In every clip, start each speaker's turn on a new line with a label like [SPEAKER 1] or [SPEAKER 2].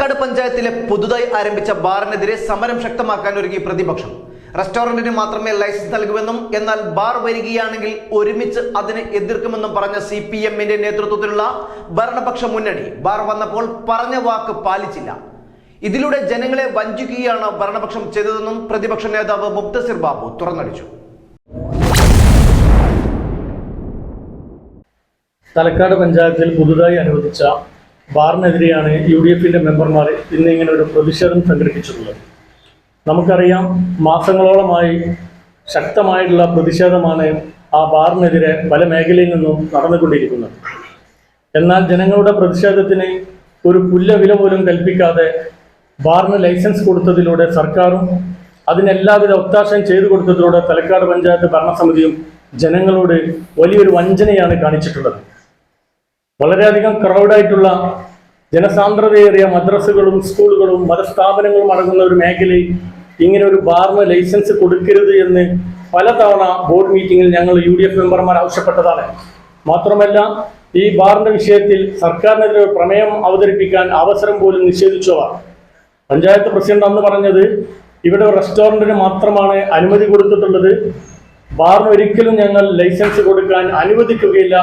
[SPEAKER 1] തലക്കാട് പഞ്ചായത്തിലെ പുതുതായി ആരംഭിച്ച ബാറിനെതിരെ സമരം ശക്തമാക്കാൻ ഒരുങ്ങി പ്രതിപക്ഷം. റെസ്റ്റോറന്റിന് മാത്രമേ ലൈസൻസ് നൽകുമെന്നും എന്നാൽ ബാർ വരികയാണെങ്കിൽ ഒരുമിച്ച് അതിനെ എതിർക്കുമെന്നും പറഞ്ഞ CPM-ന്റെ നേതൃത്വത്തിലുള്ള ഭരണപക്ഷ മുന്നണി ബാർ വന്നപ്പോൾ പറഞ്ഞ വാക്ക് പാലിച്ചില്ല. ഇതിലൂടെ ജനങ്ങളെ വഞ്ചിക്കുകയാണ് ഭരണപക്ഷം ചെയ്തതെന്നും പ്രതിപക്ഷ നേതാവ് മുക്തസിർ ബാബു തുറന്നടിച്ചു.
[SPEAKER 2] തലക്കാട് പഞ്ചായത്തിൽ പുതുതായി അനുവദിച്ച ബാറിനെതിരെയാണ് UDF-ന്റെ മെമ്പർമാർ ഇന്ന് ഇങ്ങനെ ഒരു പ്രതിഷേധം സംഘടിപ്പിച്ചിട്ടുള്ളത്. നമുക്കറിയാം, മാസങ്ങളോളമായി ശക്തമായിട്ടുള്ള പ്രതിഷേധമാണ് ആ ബാറിനെതിരെ പല മേഖലയിൽ നിന്നും നടന്നുകൊണ്ടിരിക്കുന്നത്. എന്നാൽ ജനങ്ങളുടെ പ്രതിഷേധത്തിന് ഒരു പുല്ലുവില പോലും കൽപ്പിക്കാതെ ബാറിന് ലൈസൻസ് കൊടുത്തതിലൂടെ സർക്കാരും അതിനെല്ലാവിധ ഒത്താശയും ചെയ്തു കൊടുത്തതിലൂടെ തലക്കാട് പഞ്ചായത്ത് ഭരണസമിതിയും ജനങ്ങളോട് വലിയൊരു വഞ്ചനയാണ് കാണിച്ചിട്ടുള്ളത്. വളരെയധികം ക്രൗഡായിട്ടുള്ള ജനസാന്ദ്രതയേറിയ മദ്രസകളും സ്കൂളുകളും മതസ്ഥാപനങ്ങളും അടങ്ങുന്ന ഒരു മേഖലയിൽ ഇങ്ങനെ ഒരു ബാറിന് ലൈസൻസ് കൊടുക്കരുത് എന്ന് പലതവണ ബോർഡ് മീറ്റിംഗിൽ ഞങ്ങൾ UDF മെമ്പർമാർ ആവശ്യപ്പെട്ടതാണ്. മാത്രമല്ല, ഈ ബാറിന്റെ വിഷയത്തിൽ സർക്കാരിനെതിരെ പ്രമേയം അവതരിപ്പിക്കാൻ അവസരം പോലും നിഷേധിച്ചവർ. പഞ്ചായത്ത് പ്രസിഡന്റ് അന്ന് പറഞ്ഞത് ഇവിടെ റെസ്റ്റോറന്റിന് മാത്രമാണ് അനുമതി കൊടുത്തിട്ടുള്ളത്, ബാറിന് ഒരിക്കലും ഞങ്ങൾ ലൈസൻസ് കൊടുക്കാൻ അനുവദിക്കുകയില്ല.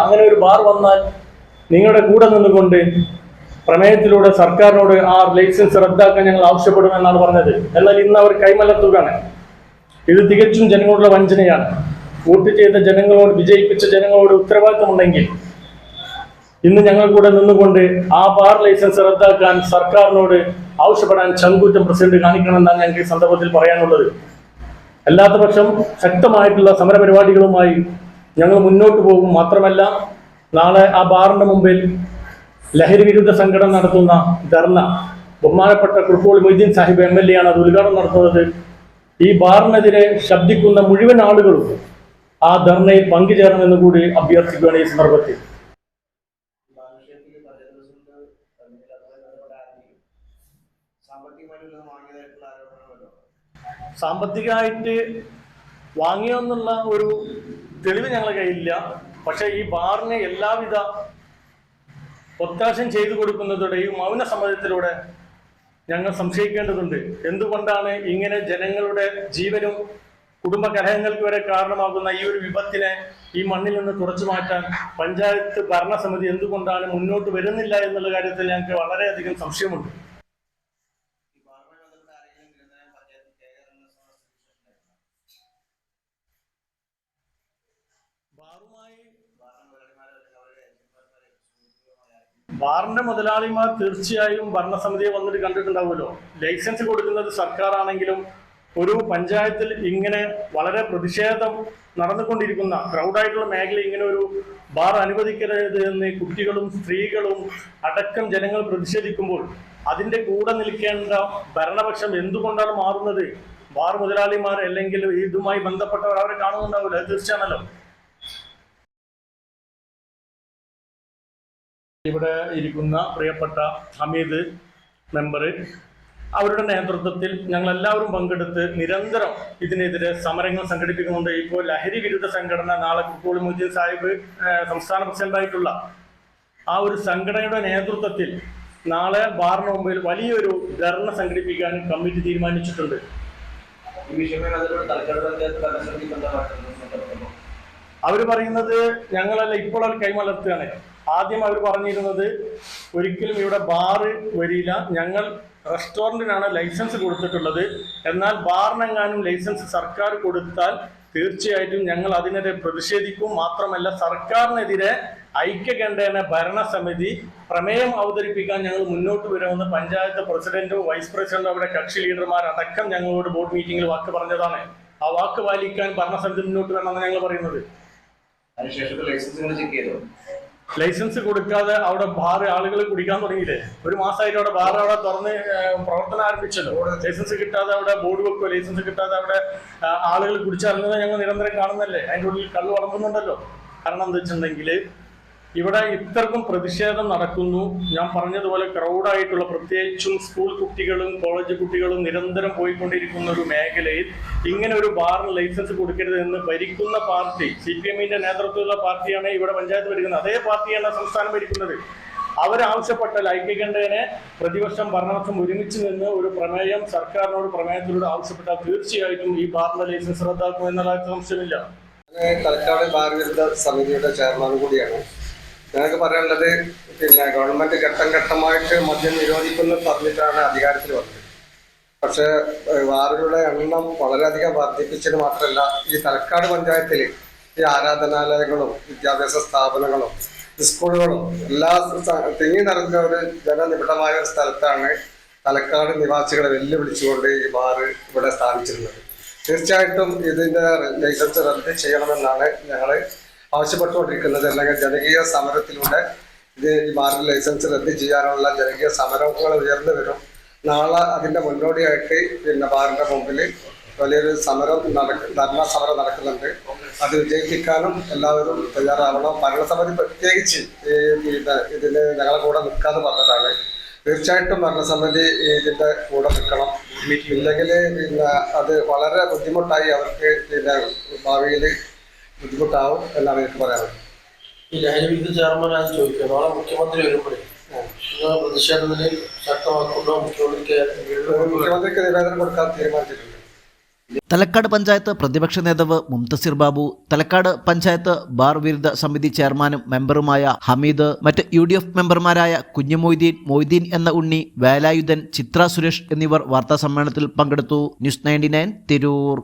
[SPEAKER 2] അങ്ങനെ ഒരു ബാർ വന്നാൽ നിങ്ങളുടെ കൂടെ നിന്നുകൊണ്ട് പ്രമേയത്തിലൂടെ സർക്കാരിനോട് ആ ലൈസൻസ് റദ്ദാക്കാൻ ഞങ്ങൾ ആവശ്യപ്പെടുമെന്നാണ് പറഞ്ഞത്. എന്നാൽ ഇന്ന് അവർ കൈമലർത്തുകയാണ്. ഇത് തികച്ചും ജനങ്ങളുടെ വഞ്ചനയാണ്. വോട്ട് ചെയ്ത ജനങ്ങളോട്, വിജയിപ്പിച്ച ജനങ്ങളോട് ഉത്തരവാദിത്തമുണ്ടെങ്കിൽ ഇന്ന് ഞങ്ങൾ കൂടെ നിന്നുകൊണ്ട് ആ ബാർ ലൈസൻസ് റദ്ദാക്കാൻ സർക്കാരിനോട് ആവശ്യപ്പെടാൻ ചങ്കൂറ്റം പ്രസിഡന്റ് കാണിക്കണമെന്നാണ് ഞങ്ങൾക്ക് ഈ സന്ദർഭത്തിൽ പറയാനുള്ളത്. അല്ലാത്ത പക്ഷം ശക്തമായിട്ടുള്ള സമരപരിപാടികളുമായി ഞങ്ങൾ മുന്നോട്ട് പോകും. മാത്രമല്ല, നാളെ ആ ബാറിന്റെ മുമ്പിൽ ലഹരി വിരുദ്ധ സംഘടന നടത്തുന്ന ധർണ ബഹുമാനപ്പെട്ട കുറുക്കോളി മൊയ്തീൻ സാഹിബ് MLA ആണ് അത് ഉദ്ഘാടനം നടത്തുന്നത്. ഈ ബാറിനെതിരെ ശബ്ദിക്കുന്ന മുഴുവൻ ആളുകളും ആ ധർണയിൽ പങ്കുചേരണമെന്ന് കൂടി അഭ്യർത്ഥിക്കുകയാണ് ഈ സന്ദർഭത്തിൽ. സാമ്പത്തികമായിട്ട് വാങ്ങിയെന്നുള്ള ഒരു തെളിവ് ഞങ്ങളുടെ കയ്യിലില്ല. പക്ഷെ ഈ ബാറിന് എല്ലാവിധ ഒത്താശം ചെയ്തു കൊടുക്കുന്നതിലൂടെയും മൗന സമ്മതത്തിലൂടെ ഞങ്ങൾ സംശയിക്കേണ്ടതുണ്ട്. എന്തുകൊണ്ടാണ് ഇങ്ങനെ ജനങ്ങളുടെ ജീവനും കുടുംബ കലഹങ്ങൾക്ക് വരെ കാരണമാകുന്ന ഈ ഒരു വിപത്തിനെ ഈ മണ്ണിൽ നിന്ന് തുടച്ചു മാറ്റാൻ പഞ്ചായത്ത് ഭരണസമിതി എന്തുകൊണ്ടാണ് മുന്നോട്ട് വരുന്നില്ല എന്നുള്ള കാര്യത്തിൽ ഞങ്ങൾക്ക് വളരെയധികം സംശയമുണ്ട്. ബാറിന്റെ മുതലാളിമാർ തീർച്ചയായും ഭരണസമിതിയെ വന്നിട്ട് കണ്ടിട്ടുണ്ടാവുമല്ലോ. ലൈസൻസ് കൊടുക്കുന്നത് സർക്കാരാണെങ്കിലും ഒരു പഞ്ചായത്തിൽ ഇങ്ങനെ വളരെ പ്രതിഷേധം നടന്നുകൊണ്ടിരിക്കുന്ന ക്രൗഡായിട്ടുള്ള മേഖല ഇങ്ങനെ ഒരു ബാർ അനുവദിക്കരുത് എന്ന് കുട്ടികളും സ്ത്രീകളും അടക്കം ജനങ്ങൾ പ്രതിഷേധിക്കുമ്പോൾ അതിന്റെ കൂടെ നിൽക്കേണ്ട ഭരണപക്ഷം എന്തുകൊണ്ടാണ് മാറുന്നത്? ബാർ മുതലാളിമാർ അല്ലെങ്കിൽ ഇതുമായി ബന്ധപ്പെട്ടവർ അവരെ കാണുന്നുണ്ടാവില്ല, അത് തീർച്ചയാണല്ലോ. ഇവിടെ ഇരിക്കുന്ന പ്രിയപ്പെട്ട ഹമീദ് മെമ്പർ, അവരുടെ നേതൃത്വത്തിൽ ഞങ്ങൾ എല്ലാവരും പങ്കെടുത്ത് നിരന്തരം ഇതിനെതിരെ സമരങ്ങൾ സംഘടിപ്പിക്കുന്നുണ്ട്. ഇപ്പോൾ ലഹരി വിരുദ്ധ സംഘടന നാളെ കുറുക്കോളി മൊയ്തീൻ സാഹിബ് സംസ്ഥാന പ്രസിഡന്റായിട്ടുള്ള ആ ഒരു സംഘടനയുടെ നേതൃത്വത്തിൽ നാളെ ബാറിന് മുമ്പിൽ വലിയൊരു ധർണ സംഘടിപ്പിക്കാൻ കമ്മിറ്റി തീരുമാനിച്ചിട്ടുണ്ട്. അവർ പറയുന്നത് ഞങ്ങളല്ല, ഇപ്പോൾ അവർ കൈമലർത്തുകയാണ്. ആദ്യം അവർ പറഞ്ഞിരുന്നത് ഒരിക്കലും ഇവിടെ ബാറ് വരില്ല, ഞങ്ങൾ റെസ്റ്റോറൻറ്റിനാണ് ലൈസൻസ് കൊടുത്തിട്ടുള്ളത്, എന്നാൽ ബാറിനെങ്ങാനും ലൈസൻസ് സർക്കാർ കൊടുത്താൽ തീർച്ചയായിട്ടും ഞങ്ങൾ അതിനെതിരെ പ്രതിഷേധിക്കും. മാത്രമല്ല, സർക്കാരിനെതിരെ ഐക്യകണ്ഠേന ഭരണസമിതി പ്രമേയം അവതരിപ്പിക്കാൻ ഞങ്ങൾ മുന്നോട്ട് വരുമെന്ന് പഞ്ചായത്ത് പ്രസിഡന്റും വൈസ് പ്രസിഡന്റും അവരുടെ കക്ഷി ലീഡർമാരടക്കം ഞങ്ങളോട് ബോർഡ് മീറ്റിംഗിൽ വാക്ക് പറഞ്ഞതാണ്. ആ വാക്ക് പാലിക്കാൻ ഭരണസമിതി മുന്നോട്ട് വരണമെന്ന് ഞങ്ങൾ പറയുന്നത്. ലൈസൻസ് കൊടുക്കാതെ അവിടെ ബാർ ആളുകൾ കുടിക്കാൻ തുടങ്ങിയില്ലേ? ഒരു മാസമായിട്ട് അവിടെ ബാർ അവിടെ തുറന്ന് പ്രവർത്തനം ആരംഭിച്ചല്ലോ. ലൈസൻസ് കിട്ടാതെ അവിടെ ബോർഡ് വെക്കുക, ലൈസൻസ് കിട്ടാതെ അവിടെ ആളുകൾ കുടിച്ചിറങ്ങുന്നത് ഞങ്ങൾ നിരന്തരം കാണുന്നല്ലേ. അതിൻ്റെ ഉള്ളിൽ കള്ള് വളർത്തുന്നുണ്ടല്ലോ. കാരണം എന്താ വെച്ചിട്ടുണ്ടെങ്കിൽ ഇവിടെ ഇത്രക്കും പ്രതിഷേധം നടക്കുന്നു. ഞാൻ പറഞ്ഞതുപോലെ ക്രൗഡായിട്ടുള്ള, പ്രത്യേകിച്ചും സ്കൂൾ കുട്ടികളും കോളേജ് കുട്ടികളും നിരന്തരം പോയിക്കൊണ്ടിരിക്കുന്ന ഒരു മേഖലയിൽ ഇങ്ങനെ ഒരു ബാറിന് ലൈസൻസ് കൊടുക്കരുത് എന്ന് ഭരിക്കുന്ന പാർട്ടി CPM-ന്റെ നേതൃത്വത്തിലുള്ള പാർട്ടിയാണ് ഇവിടെ പഞ്ചായത്ത് ഭരിക്കുന്നത്. അതേ പാർട്ടിയാണ് സംസ്ഥാനം ഭരിക്കുന്നത്. അവരാവശ്യപ്പെട്ട ഐക്യകണ്ഠേനെ പ്രതിപക്ഷം ഭരണപക്ഷം ഒരുമിച്ച് നിന്ന് ഒരു പ്രമേയം സർക്കാരിനോട് പ്രമേയത്തിലൂടെ ആവശ്യപ്പെട്ടാൽ തീർച്ചയായിട്ടും ഈ ബാറിന്റെ ലൈസൻസ് റദ്ദാക്കും എന്നുള്ള സംശയമില്ല.
[SPEAKER 3] തലക്കാട് ബാർ വിരുദ്ധ സമിതിയുടെ ചെയർമാൻ കൂടിയാണ്. ഞങ്ങൾക്ക് പറയാനുള്ളത് ഗവൺമെന്റ് ഘട്ടം ഘട്ടമായിട്ട് മദ്യം നിരോധിക്കുന്നു പറഞ്ഞിട്ടാണ് അധികാരത്തിൽ വന്നത്. പക്ഷേ ബാറുകളുടെ എണ്ണം വളരെയധികം വർദ്ധിപ്പിച്ചത് മാത്രമല്ല, ഈ തലക്കാട് പഞ്ചായത്തിൽ ഈ ആരാധനാലയങ്ങളും വിദ്യാഭ്യാസ സ്ഥാപനങ്ങളും സ്കൂളുകളും എല്ലാ തിങ്ങി നിറഞ്ഞ ഒരു ജനനിബിഡമായ ഒരു സ്ഥലത്താണ് തലക്കാട് നിവാസികളെ വെല്ലുവിളിച്ചുകൊണ്ട് ഈ ബാറ് ഇവിടെ സ്ഥാപിച്ചിരുന്നത്. തീർച്ചയായിട്ടും ഇതിൻ്റെ ലൈസൻസ് റദ്ദ് ചെയ്യണമെന്നാണ് ഞങ്ങൾ ആവശ്യപ്പെട്ടുകൊണ്ടിരിക്കുന്നത്. അല്ലെങ്കിൽ ജനകീയ സമരത്തിലൂടെ ഈ ബാറിന്റെ ലൈസൻസ് റദ്ദ് ചെയ്യാനുള്ള ജനകീയ സമരങ്ങൾ ഉയർന്നു വരും. നാളെ അതിന്റെ മുന്നോടിയായിട്ട് ബാറിന്റെ മുമ്പിൽ വലിയൊരു ധർണാ സമരം നടക്കുന്നുണ്ട്. അത് വിജയിപ്പിക്കാനും എല്ലാവരും തയ്യാറാവണം. ഭരണസമിതി പ്രത്യേകിച്ച് ഇതിന് ഞങ്ങളെ കൂടെ നിൽക്കാന്ന് പറഞ്ഞതാണ്. തീർച്ചയായിട്ടും ഭരണസമിതി ഇതിന്റെ കൂടെ നിൽക്കണം. ഇല്ലെങ്കിൽ അത് വളരെ ബുദ്ധിമുട്ടായി അവർക്ക് ഭാവിയിൽ ബുദ്ധിമുട്ടാവും എന്നാണ് എനിക്ക് പറയാനുള്ളത്.
[SPEAKER 4] ഈ ലഹരി വിരുദ്ധ ചെയർമാനായി ചോദിക്കുക, നാളെ മുഖ്യമന്ത്രി വരുമ്പോഴേ പ്രതിഷേധത്തിന് ശക്തമാക്കുമ്പോൾ
[SPEAKER 3] മുഖ്യമന്ത്രിക്ക് നിവേദനം കൊടുക്കാൻ തീരുമാനിച്ചിട്ടുണ്ട്.
[SPEAKER 1] തലക്കാട് പഞ്ചായത്ത് പ്രതിപക്ഷ നേതാവ് മുംതസിർ ബാബു, തലക്കാട് പഞ്ചായത്ത് ബാർ വിരുദ്ധ സമിതി ചെയർമാനും മെമ്പറുമായ ഹമീദ്, മറ്റ് UDF മെമ്പർമാരായ കുഞ്ഞുമൊയ്തീൻ, മൊയ്തീൻ എന്ന ഉണ്ണി, വേലായുധൻ, ചിത്ര സുരേഷ് എന്നിവർ വാർത്താസമ്മേളനത്തിൽ പങ്കെടുത്തു. ന്യൂസ് 99 തിരൂർ.